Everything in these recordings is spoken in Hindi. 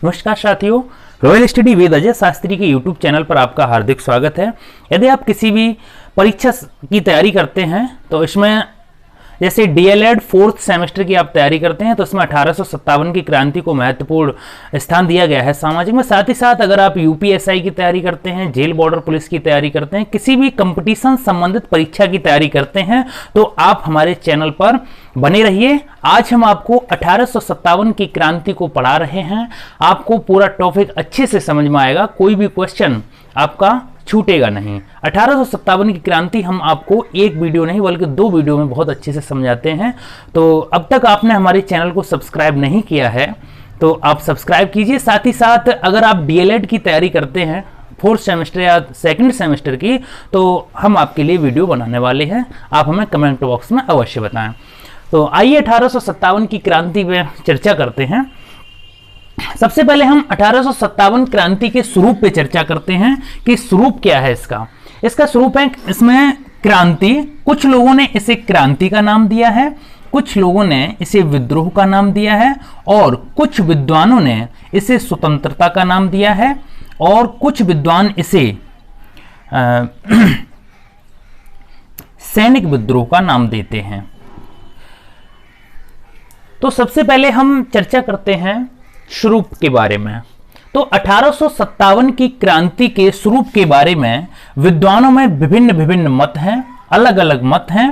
नमस्कार साथियों, royal study with Ajay Shastri के यूट्यूब चैनल पर आपका हार्दिक स्वागत है। यदि आप किसी भी परीक्षा की तैयारी करते हैं तो इसमें जैसे डीएलएड 4th सेमेस्टर की आप तैयारी करते हैं तो इसमें 1857 की क्रांति को महत्वपूर्ण स्थान दिया गया है सामाजिक में। साथ ही साथ अगर आप यूपीएसआई की तैयारी करते हैं, जेल बॉर्डर पुलिस की तैयारी करते हैं, किसी भी कंपटीशन संबंधित परीक्षा की तैयारी करते हैं तो आप हमारे चैनल पर बने रहिए। आज हम आपको 1857 की क्रांति को पढ़ा रहे हैं। आपको पूरा टॉपिक अच्छे से समझ में आएगा, कोई भी क्वेश्चन आपका छूटेगा नहीं। 1857 की क्रांति हम आपको एक वीडियो नहीं बल्कि 2 वीडियो में बहुत अच्छे से समझाते हैं। तो अब तक आपने हमारे चैनल को सब्सक्राइब नहीं किया है तो आप सब्सक्राइब कीजिए। साथ ही साथ अगर आप डीएलएड की तैयारी करते हैं 4th सेमेस्टर या 2nd सेमेस्टर की, तो हम आपके लिए वीडियो बनाने वाले हैं। आप हमें कमेंट बॉक्स में अवश्य बताएं। तो आइए 1857 की क्रांति पे चर्चा करते हैं। सबसे पहले हम 1857 क्रांति के स्वरूप पे चर्चा करते हैं कि स्वरूप क्या है इसका स्वरूप है, इसमें क्रांति, कुछ लोगों ने इसे क्रांति का नाम दिया है, कुछ लोगों ने इसे विद्रोह का नाम दिया है और कुछ विद्वानों ने इसे स्वतंत्रता का नाम दिया है और कुछ विद्वान इसे सैनिक विद्रोह का नाम देते हैं। तो सबसे पहले हम चर्चा करते हैं स्वरूप के बारे में। तो 1857 की क्रांति के स्वरूप के बारे में विद्वानों में विभिन्न मत हैं, अलग अलग मत हैं।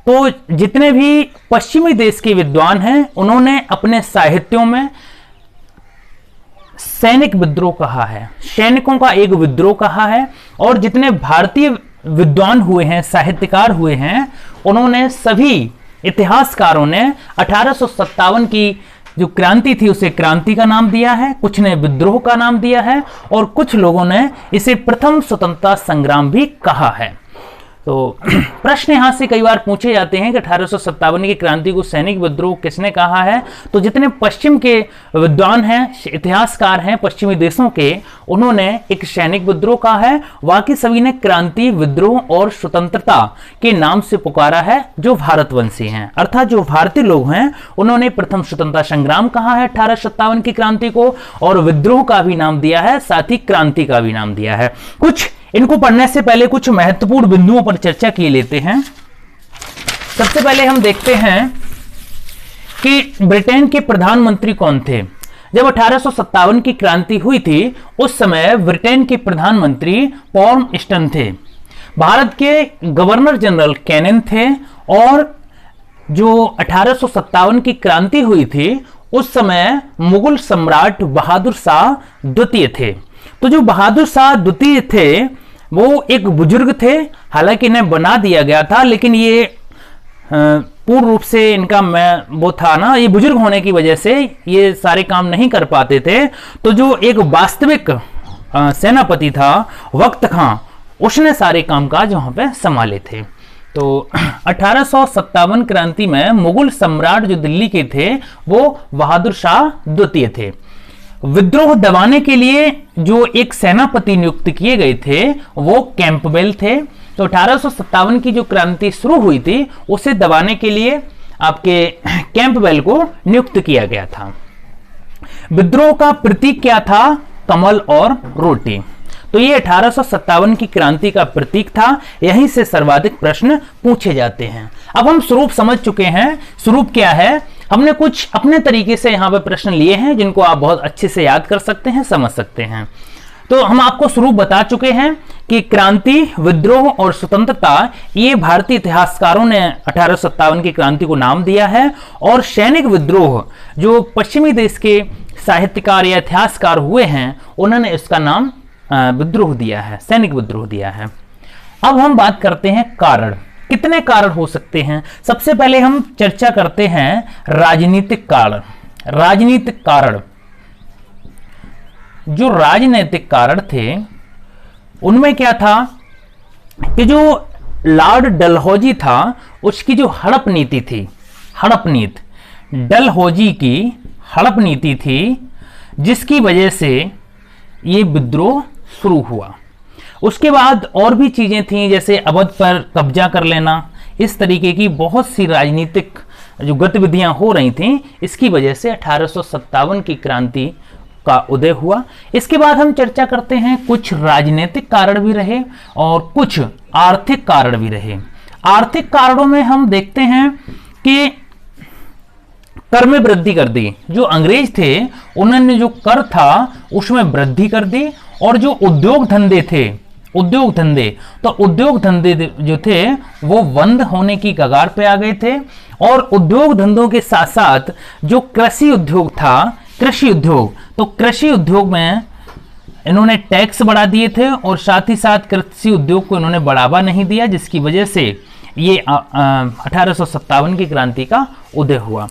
तो जितने भी पश्चिमी देश के विद्वान हैं उन्होंने अपने साहित्यों में सैनिक विद्रोह कहा है, सैनिकों का एक विद्रोह कहा है। और जितने भारतीय विद्वान हुए हैं, साहित्यकार हुए हैं, उन्होंने सभी इतिहासकारों ने 1857 की जो क्रांति थी उसे क्रांति का नाम दिया है, कुछ ने विद्रोह का नाम दिया है और कुछ लोगों ने इसे प्रथम स्वतंत्रता संग्राम भी कहा है। तो प्रश्न यहां से कई बार पूछे जाते हैं कि 1857 की क्रांति को सैनिक विद्रोह किसने कहा है। तो जितने पश्चिम के विद्वान हैं, इतिहासकार हैं पश्चिमी देशों के, उन्होंने एक सैनिक विद्रोह कहा है। बाकी सभी ने क्रांति, विद्रोह और स्वतंत्रता के नाम से पुकारा है। जो भारतवंशी हैं अर्थात जो भारतीय लोग हैं उन्होंने प्रथम स्वतंत्रता संग्राम कहा है 1857 की क्रांति को, और विद्रोह का भी नाम दिया है, साथ ही क्रांति का भी नाम दिया है। कुछ इनको पढ़ने से पहले कुछ महत्वपूर्ण बिंदुओं पर चर्चा किए लेते हैं। सबसे पहले हम देखते हैं कि ब्रिटेन के प्रधानमंत्री कौन थे। जब 1857 की क्रांति हुई थी उस समय ब्रिटेन के प्रधानमंत्री पॉर्मस्टन थे, भारत के गवर्नर जनरल कैनिंग थे और जो 1857 की क्रांति हुई थी उस समय मुगल सम्राट बहादुर शाह द्वितीय थे। तो जो बहादुर शाह द्वितीय थे वो एक बुजुर्ग थे, हालांकि इन्हें बना दिया गया था लेकिन ये पूर्ण रूप से इनका वो था ना, ये बुजुर्ग होने की वजह से ये सारे काम नहीं कर पाते थे। तो जो एक वास्तविक सेनापति था वक्त खां, उसने सारे कामकाज वहां पे संभाले थे। तो 1857 क्रांति में मुगल सम्राट जो दिल्ली के थे वो बहादुर शाह द्वितीय थे। विद्रोह दबाने के लिए जो एक सेनापति नियुक्त किए गए थे वो कैंपबेल थे। तो 1857 की जो क्रांति शुरू हुई थी उसे दबाने के लिए आपके कैंपबेल को नियुक्त किया गया था। विद्रोह का प्रतीक क्या था? कमल और रोटी। तो ये 1857 की क्रांति का प्रतीक था। यहीं से सर्वाधिक प्रश्न पूछे जाते हैं। अब हम स्वरूप समझ चुके हैं, स्वरूप क्या है। हमने कुछ अपने तरीके से यहाँ पे प्रश्न लिए हैं जिनको आप बहुत अच्छे से याद कर सकते हैं, समझ सकते हैं। तो हम आपको स्वरूप बता चुके हैं कि क्रांति, विद्रोह और स्वतंत्रता, ये भारतीय इतिहासकारों ने 1857 की क्रांति को नाम दिया है। और सैनिक विद्रोह जो पश्चिमी देश के साहित्यकार या इतिहासकार हुए हैं उन्होंने इसका नाम विद्रोह दिया है, सैनिक विद्रोह दिया है। अब हम बात करते हैं कारण। कितने कारण हो सकते हैं? सबसे पहले हम चर्चा करते हैं राजनीतिक कारण। राजनीतिक कारण, जो राजनीतिक कारण थे उनमें क्या था कि जो लॉर्ड डलहौजी था उसकी जो हड़प नीति थी, हड़प नीति, डलहौजी की हड़प नीति थी जिसकी वजह से ये विद्रोह शुरू हुआ। उसके बाद और भी चीजें थी जैसे अवध पर कब्जा कर लेना, इस तरीके की बहुत सी राजनीतिक जो गतिविधियां हो रही थीं, इसकी वजह से 1857 की क्रांति का उदय हुआ। इसके बाद हम चर्चा करते हैं कुछ राजनीतिक कारण भी रहे और कुछ आर्थिक कारण भी रहे। आर्थिक कारणों में हम देखते हैं कि कर में वृद्धि कर दी। जो अंग्रेज थे उन्होंने जो कर था उसमें वृद्धि कर दी, और जो उद्योग धंधे थे, उद्योग धंधे जो थे वो बंद होने की कगार पे आ गए थे। और उद्योग धंधों के साथ साथ जो कृषि उद्योग था, कृषि उद्योग में इन्होंने टैक्स बढ़ा दिए थे और साथ ही साथ कृषि उद्योग को इन्होंने बढ़ावा नहीं दिया, जिसकी वजह से ये 1857 की क्रांति का उदय हुआ,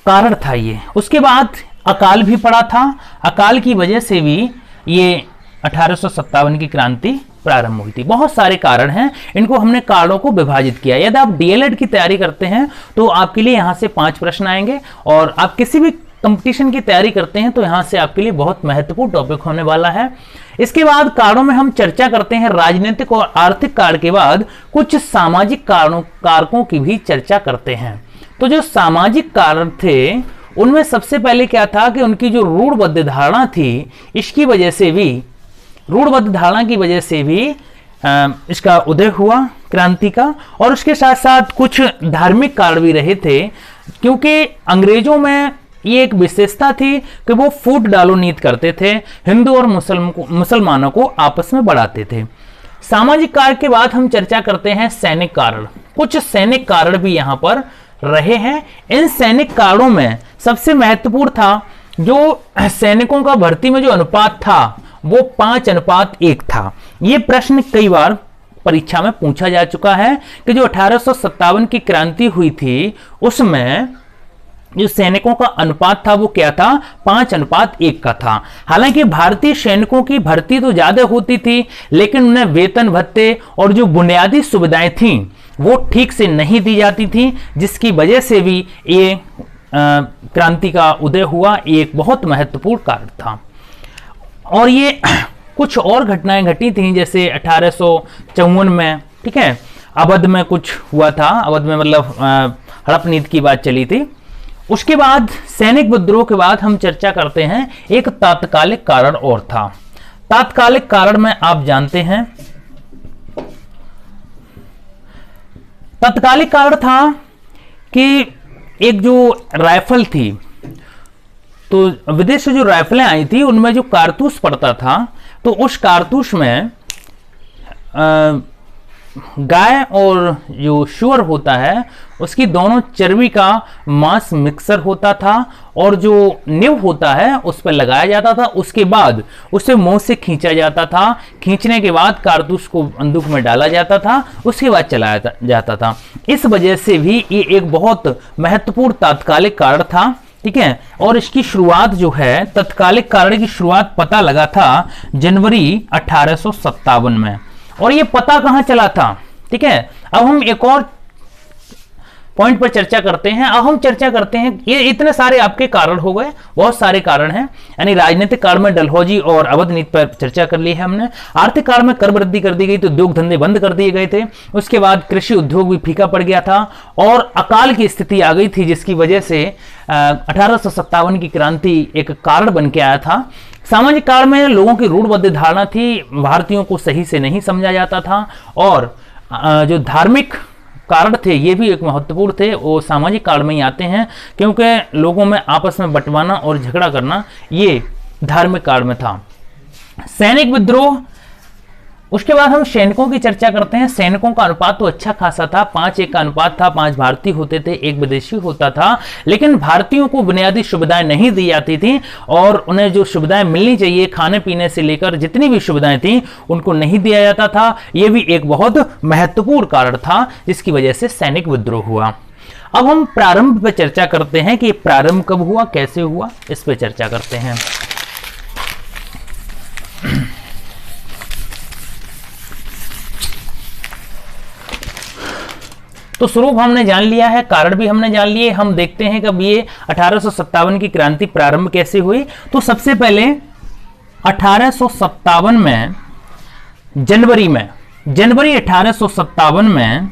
कारण था ये। उसके बाद अकाल भी पड़ा था, अकाल की वजह से भी ये 1857 की क्रांति प्रारंभ हुई थी। बहुत सारे कारण हैं, इनको हमने कारणों को विभाजित किया। यदि आप डीएलएड की तैयारी करते हैं तो आपके लिए यहाँ से 5 प्रश्न आएंगे, और आप किसी भी कंपटीशन की तैयारी करते हैं तो यहाँ से आपके लिए बहुत महत्वपूर्ण टॉपिक होने वाला है। इसके बाद कारणों में हम चर्चा करते हैं राजनीतिक और आर्थिक कारण के बाद कुछ सामाजिक कारकों की भी चर्चा करते हैं। तो जो सामाजिक कारण थे उनमें सबसे पहले क्या था कि उनकी जो रूढ़बद्ध धारणा थी, इसकी वजह से भी, रूढ़बद्ध धारणा की वजह से भी इसका उदय हुआ क्रांति का। और उसके साथ साथ कुछ धार्मिक कारण भी रहे थे, क्योंकि अंग्रेजों में ये एक विशेषता थी कि वो फूट डालो नीति करते थे, हिंदू और मुसलमानों को आपस में बढ़ाते थे। सामाजिक कारण के बाद हम चर्चा करते हैं सैनिक कारण। कुछ सैनिक कारण भी यहाँ पर रहे हैं। इन सैनिक कारणों में सबसे महत्वपूर्ण था जो सैनिकों का भर्ती में जो अनुपात था वो 5:1 था। ये प्रश्न कई बार परीक्षा में पूछा जा चुका है कि जो 1857 की क्रांति हुई थी उसमें जो सैनिकों का अनुपात था वो क्या था, 5:1 का था। हालांकि भारतीय सैनिकों की भर्ती तो ज्यादा होती थी, लेकिन उन्हें वेतन भत्ते और जो बुनियादी सुविधाएं थीं वो ठीक से नहीं दी जाती थी, जिसकी वजह से भी ये क्रांति का उदय हुआ। ये एक बहुत महत्वपूर्ण कारण था। और ये कुछ और घटनाएं घटी थी, जैसे 1854 में, ठीक है, अवध में कुछ हुआ था। अवध में मतलब हड़प नीति की बात चली थी। उसके बाद सैनिक विद्रोह के बाद हम चर्चा करते हैं एक तात्कालिक कारण और था। तात्कालिक कारण में आप जानते हैं, तात्कालिक कारण था कि एक जो राइफल थी, तो विदेश से जो राइफलें आई थी उनमें जो कारतूस पड़ता था, तो उस कारतूस में गाय और जो शुअर होता है उसकी दोनों चर्बी का मांस मिक्सर होता था, और जो निव होता है उस पर लगाया जाता था। उसके बाद उसे मुंह से खींचा जाता था। खींचने के बाद कारतूस को बंदूक में डाला जाता था, उसके बाद चलाया जाता था। इस वजह से भी ये एक बहुत महत्वपूर्ण तात्कालिक कारण था, ठीक है। और इसकी शुरुआत जो है, तत्कालिक कारण की शुरुआत पता लगा था जनवरी 1857 में। और ये पता कहां चला था, ठीक है। अब हम एक और पॉइंट पर चर्चा करते हैं। अब हम चर्चा करते हैं, ये इतने सारे आपके कारण हो गए, बहुत सारे कारण हैं। यानी राजनीतिक कारण में डलहौजी और अवध नीति पर चर्चा कर ली है हमने। आर्थिक कारण में कर वृद्धि कर दी गई, तो उद्योग धंधे बंद कर दिए गए थे। उसके बाद कृषि उद्योग भी फीका पड़ गया था और अकाल की स्थिति आ गई थी, जिसकी वजह से 1857 की क्रांति एक कारण बन के आया था। सामाजिक काल में लोगों की रूढ़बद्ध धारणा थी, भारतीयों को सही से नहीं समझा जाता था। और जो धार्मिक कारण थे ये भी एक महत्वपूर्ण थे, वो सामाजिक काल में ही आते हैं, क्योंकि लोगों में आपस में बंटवाना और झगड़ा करना ये धार्मिक काल में था। सैनिक विद्रोह, उसके बाद हम सैनिकों की चर्चा करते हैं। सैनिकों का अनुपात तो अच्छा खासा था, 5:1 का अनुपात था। 5 भारतीय होते थे, 1 विदेशी होता था। लेकिन भारतीयों को बुनियादी सुविधाएं नहीं दी जाती थी, और उन्हें जो सुविधाएं मिलनी चाहिए, खाने पीने से लेकर जितनी भी सुविधाएं थी, उनको नहीं दिया जाता था। यह भी एक बहुत महत्वपूर्ण कारण था, जिसकी वजह से सैनिक विद्रोह हुआ। अब हम प्रारंभ पर चर्चा करते हैं कि प्रारंभ कब हुआ, कैसे हुआ, इस पर चर्चा करते हैं। तो स्वरूप हमने जान लिया है, कारण भी हमने जान लिए। हम देखते हैं कि अब ये 1857 की क्रांति प्रारंभ कैसे हुई। तो सबसे पहले 1857 में जनवरी 1857 में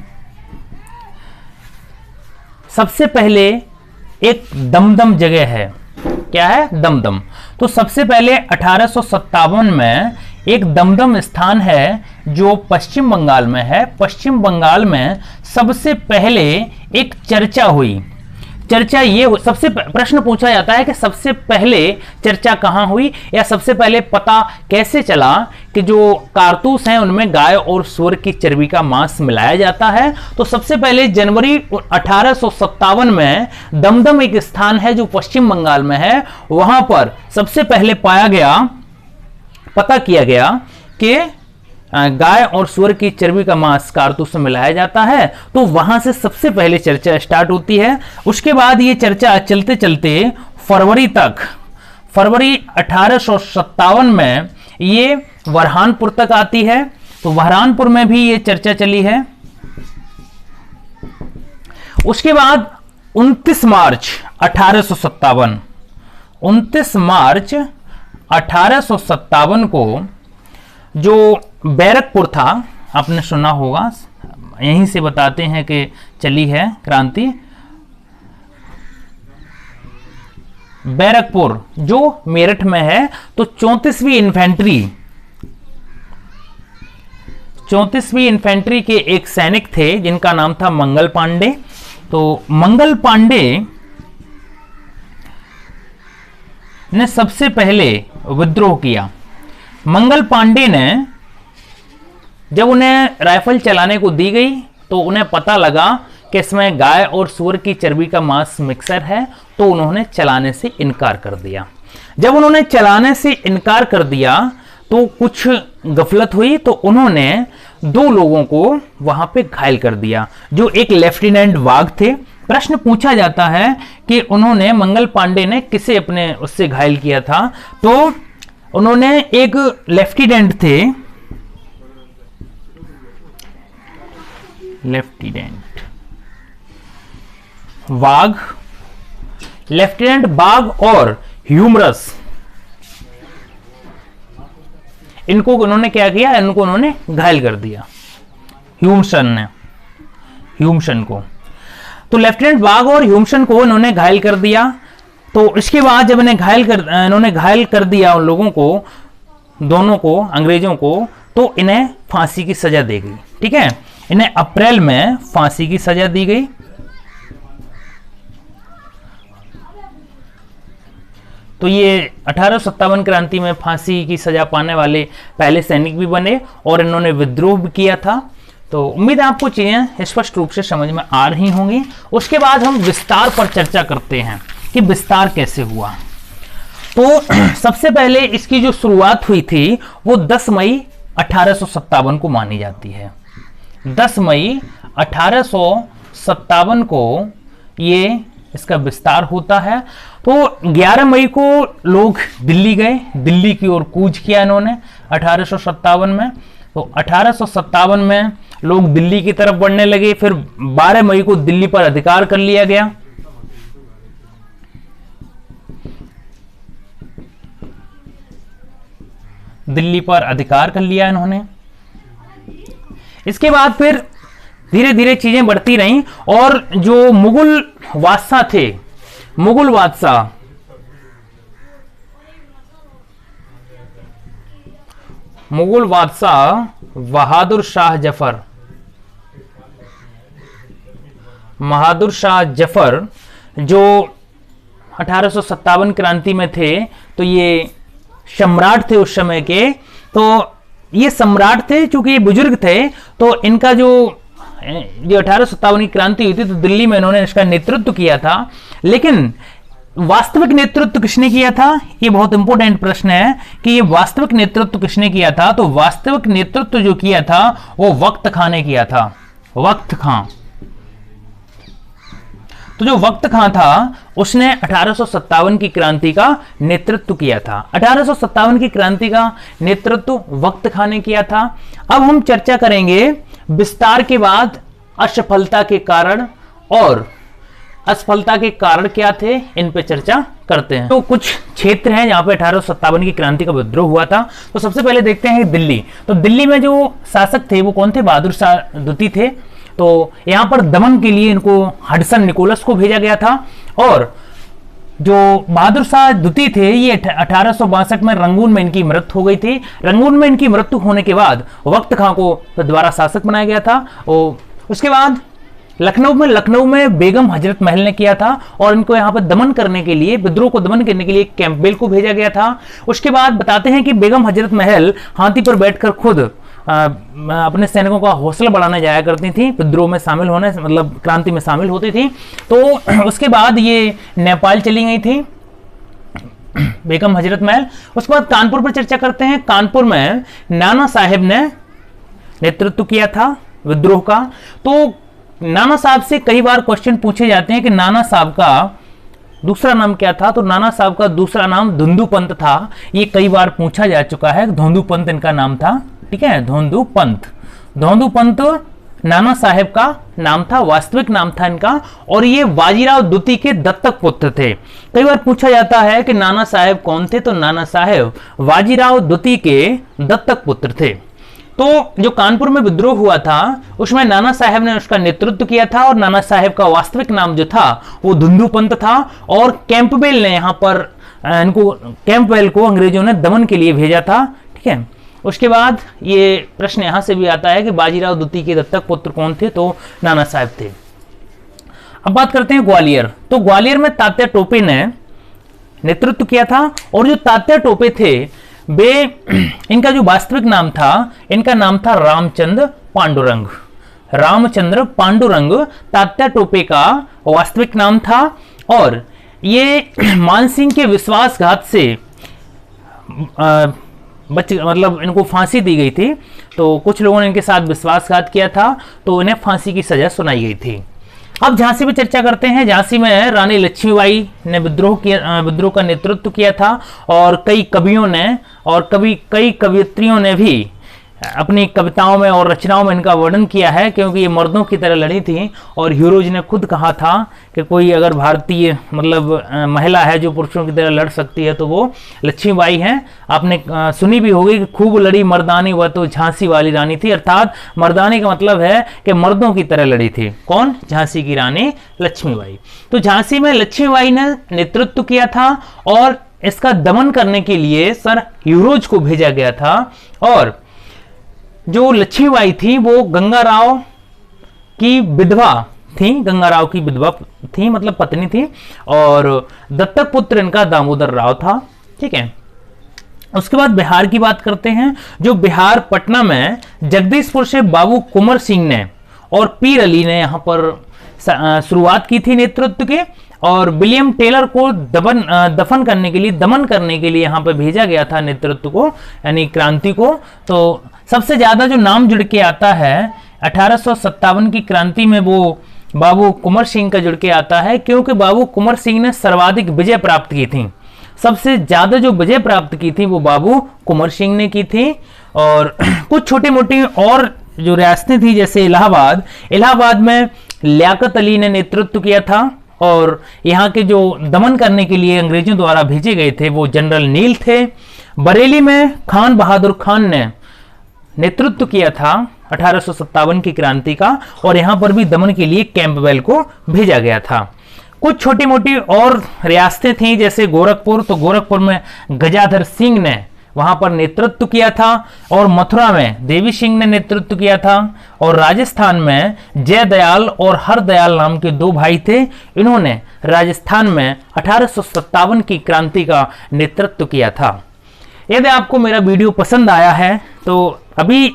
सबसे पहले एक दमदम जगह है, क्या है, दमदम। तो सबसे पहले 1857 में एक दमदम स्थान है जो पश्चिम बंगाल में है। पश्चिम बंगाल में सबसे पहले एक चर्चा हुई। चर्चा ये सबसे प्रश्न पूछा जाता है कि सबसे पहले चर्चा कहां हुई, या सबसे पहले पता कैसे चला कि जो कारतूस हैं उनमें गाय और सूअर की चर्बी का मांस मिलाया जाता है। तो सबसे पहले जनवरी 1857 में दमदम एक स्थान है जो पश्चिम बंगाल में है, वहां पर सबसे पहले पाया गया, पता किया गया कि गाय और सूअर की चर्बी का मांस कारतूस में मिलाया जाता है। तो वहां से सबसे पहले चर्चा स्टार्ट होती है। उसके बाद ये चर्चा चलते चलते फरवरी 1857 में ये वरहानपुर तक आती है। तो वरहानपुर में भी ये चर्चा चली है। उसके बाद 29 मार्च 1857 को जो बैरकपुर था, आपने सुना होगा, यहीं से बताते हैं कि चली है क्रांति। बैरकपुर जो मेरठ में है, तो 34वीं इन्फेंट्री के एक सैनिक थे जिनका नाम था मंगल पांडे। तो मंगल पांडे ने सबसे पहले विद्रोह किया। मंगल पांडे ने, जब उन्हें राइफल चलाने को दी गई तो उन्हें पता लगा कि इसमें गाय और सूअर की चर्बी का मांस मिक्सर है, तो उन्होंने चलाने से इनकार कर दिया। जब उन्होंने चलाने से इनकार कर दिया तो कुछ गफलत हुई, तो उन्होंने 2 लोगों को वहां पे घायल कर दिया, जो एक लेफ्टिनेंट वाघ थे। प्रश्न पूछा जाता है कि उन्होंने, मंगल पांडे ने किसे अपने उससे घायल किया था, तो उन्होंने एक लेफ्टिनेंट थे, लेफ्टिनेंट बाघ और ह्यूमरस, इनको उन्होंने क्या किया, इनको उन्होंने घायल कर दिया, ह्यूमसन को। तो लेफ्टिनेंट बाघ और ह्यूमसन को इन्होंने घायल कर दिया। तो इसके बाद जब इन्होंने घायल कर दिया उन लोगों को, दोनों को, अंग्रेजों को, तो इन्हें फांसी की सजा दी गई। ठीक है, इन्हें अप्रैल में फांसी की सजा दी गई। तो ये 1857 क्रांति में फांसी की सजा पाने वाले पहले सैनिक भी बने और इन्होंने विद्रोह भी किया था। तो उम्मीद है आपको चीजें स्पष्ट रूप से समझ में आ रही होंगी। उसके बाद हम विस्तार पर चर्चा करते हैं कि विस्तार कैसे हुआ। तो सबसे पहले इसकी जो शुरुआत हुई थी वो 10 मई 1857 को मानी जाती है। 10 मई 1857 को ये इसका विस्तार होता है। तो 11 मई को लोग दिल्ली गए, दिल्ली की ओर कूच किया इन्होंने 1857 में। तो 1857 में लोग दिल्ली की तरफ बढ़ने लगे। फिर 12 मई को दिल्ली पर अधिकार कर लिया गया। दिल्ली पर अधिकार कर लिया इन्होंने। इसके बाद फिर धीरे धीरे चीजें बढ़ती रहीं और जो मुगल बादशाह थे, मुगल बादशाह बहादुर शाह जफर जो 1857 क्रांति में थे, तो ये सम्राट थे उस समय के। तो ये सम्राट थे, चूंकि ये बुजुर्ग थे, तो इनका जो 1857 की क्रांति हुई थी तो दिल्ली में इन्होंने इसका नेतृत्व किया था। लेकिन वास्तविक नेतृत्व किसने किया था, ये बहुत इंपॉर्टेंट प्रश्न है कि ये वास्तविक नेतृत्व किसने किया था। तो वास्तविक नेतृत्व जो किया था वो वक्त खां ने किया था, वक्त खां। तो जो वक्त खां था उसने 1857 की क्रांति का नेतृत्व किया था। 1857 की क्रांति का नेतृत्व वक्त खां ने किया था। अब हम चर्चा करेंगे विस्तार के बाद असफलता के कारण, और असफलता के कारण क्या थे इन पे चर्चा करते हैं। तो कुछ क्षेत्र हैं जहां पे 1857 की क्रांति का विद्रोह हुआ था। तो सबसे पहले देखते हैं दिल्ली। तो दिल्ली में जो शासक थे वो कौन थे, बहादुर शाह द्वितीय थे। तो यहां पर दमन के लिए इनको हडसन निकोलस को भेजा गया था। और जो बहादुर शाह द्वितीय थे, ये 1862 में रंगून में इनकी मृत्यु हो गई थी। रंगून में इनकी मृत्यु होने के बाद वक्त खां को दोबारा शासक बनाया गया था। और उसके बाद लखनऊ में बेगम हजरत महल ने किया था और इनको यहाँ पर दमन करने के लिए, विद्रोह को दमन करने के लिए कैंपबेल को भेजा गया था। उसके बाद बताते हैं कि बेगम हजरत महल हाथी पर बैठकर खुद अपने सैनिकों का हौसला बढ़ाने जाया करती थी, विद्रोह में शामिल होने, मतलब क्रांति में शामिल होती थी। तो उसके बाद ये नेपाल चली गई थी बेगम हजरत महल। उसके बाद कानपुर पर चर्चा करते हैं। कानपुर में नाना साहेब ने नेतृत्व किया था विद्रोह का। तो नाना साहब से कई बार क्वेश्चन पूछे जाते हैं कि नाना साहब का दूसरा नाम क्या था। तो नाना साहब का दूसरा नाम धुंधु पंत था। ये कई बार पूछा जा चुका है। धुंधु पंत इनका नाम था, ठीक है, धुंधु पंत नाना साहेब का नाम था, वास्तविक नाम था इनका। और ये बाजीराव द्वितीय के दत्तक पुत्र थे। कई बार पूछा जाता है कि नाना साहेब कौन थे, तो नाना साहेब बाजीराव द्वितीय के दत्तक पुत्र थे। तो जो कानपुर में विद्रोह हुआ था उसमें नाना साहेब ने उसका नेतृत्व किया था और नाना साहेब का वास्तविक नाम जो था वो धुंधु पंत था। और कैंपबेल ने यहाँ पर कैंपबेल को अंग्रेजों ने दमन के लिए भेजा था, ठीक है। उसके बाद ये प्रश्न यहां से भी आता है कि बाजीराव द्वितीय के दत्तक पुत्र कौन थे, तो नाना साहेब थे। अब बात करते हैं ग्वालियर। तो ग्वालियर में तात्या टोपे ने नेतृत्व किया था। और जो तात्या टोपे थे वे, इनका जो वास्तविक नाम था, इनका नाम था रामचंद्र पांडुरंग तात्या टोपे का वास्तविक नाम था। और ये मानसिंह के विश्वासघात से मतलब इनको फांसी दी गई थी। तो कुछ लोगों ने इनके साथ विश्वासघात किया था, तो इन्हें फांसी की सजा सुनाई गई थी। अब झांसी में चर्चा करते हैं। झांसी में रानी लक्ष्मीबाई ने विद्रोह का नेतृत्व किया था। और कई कवियों ने और कई कवियत्रियों ने भी अपनी कविताओं में और रचनाओं में इनका वर्णन किया है, क्योंकि ये मर्दों की तरह लड़ी थी। और हीरोज ने खुद कहा था कि कोई अगर भारतीय मतलब महिला है जो पुरुषों की तरह लड़ सकती है तो वो लक्ष्मीबाई हैं। आपने सुनी भी होगी कि खूब लड़ी मर्दानी वह तो झांसी वाली रानी थी। अर्थात मर्दानी का मतलब है कि मर्दों की तरह लड़ी थी। कौन? झांसी की रानी लक्ष्मीबाई। तो झांसी में लक्ष्मीबाई ने नेतृत्व किया था और इसका दमन करने के लिए सर हीरोज को भेजा गया था। और जो लक्ष्मीबाई थी वो गंगाराव की विधवा थी, मतलब पत्नी थी। और दत्तक पुत्र इनका दामोदर राव था, ठीक है। उसके बाद बिहार की बात करते हैं। जो बिहार पटना में जगदीशपुर से बाबू कुंवर सिंह ने और पीर अली ने यहाँ पर शुरुआत की थी नेतृत्व के। और विलियम टेलर को दमन करने के लिए यहाँ पर भेजा गया था नेतृत्व को, यानी क्रांति को। तो सबसे ज्यादा जो नाम जुड़ के आता है 1857 की क्रांति में वो बाबू कुंवर सिंह का जुड़ के आता है, क्योंकि बाबू कुंवर सिंह ने सर्वाधिक विजय प्राप्त की थी। सबसे ज्यादा जो विजय प्राप्त की थी वो बाबू कुंवर सिंह ने की थी। और कुछ छोटी मोटी और जो रियासतें थी जैसे इलाहाबाद में लियाकत अली ने नेतृत्व किया था। और यहाँ के जो दमन करने के लिए अंग्रेजों द्वारा भेजे गए थे वो जनरल नील थे। बरेली में खान बहादुर खान ने नेतृत्व किया था 1857 की क्रांति का। और यहाँ पर भी दमन के लिए कैंपबेल को भेजा गया था। कुछ छोटी मोटी और रियासतें थीं जैसे गोरखपुर। तो गोरखपुर में गजाधर सिंह ने वहां पर नेतृत्व किया था। और मथुरा में देवी सिंह ने नेतृत्व किया था। और राजस्थान में जयदयाल और हरदयाल नाम के दो भाई थे। इन्होंने राजस्थान में 1857 की क्रांति का नेतृत्व किया था। यदि आपको मेरा वीडियो पसंद आया है तो अभी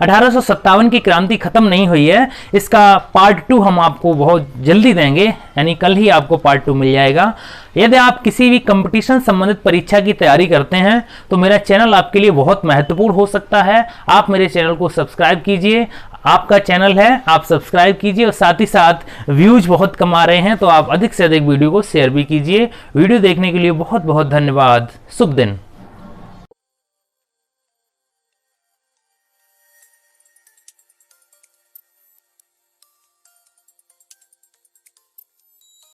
1857 की क्रांति खत्म नहीं हुई है, इसका पार्ट 2 हम आपको बहुत जल्दी देंगे, यानी कल ही आपको पार्ट 2 मिल जाएगा। यदि आप किसी भी कंपटीशन संबंधित परीक्षा की तैयारी करते हैं तो मेरा चैनल आपके लिए बहुत महत्वपूर्ण हो सकता है। आप मेरे चैनल को सब्सक्राइब कीजिए, आपका चैनल है, आप सब्सक्राइब कीजिए। और साथ ही साथ व्यूज बहुत कम आ रहे हैं तो आप अधिक से अधिक वीडियो को शेयर भी कीजिए। वीडियो देखने के लिए बहुत बहुत धन्यवाद। शुभ दिन।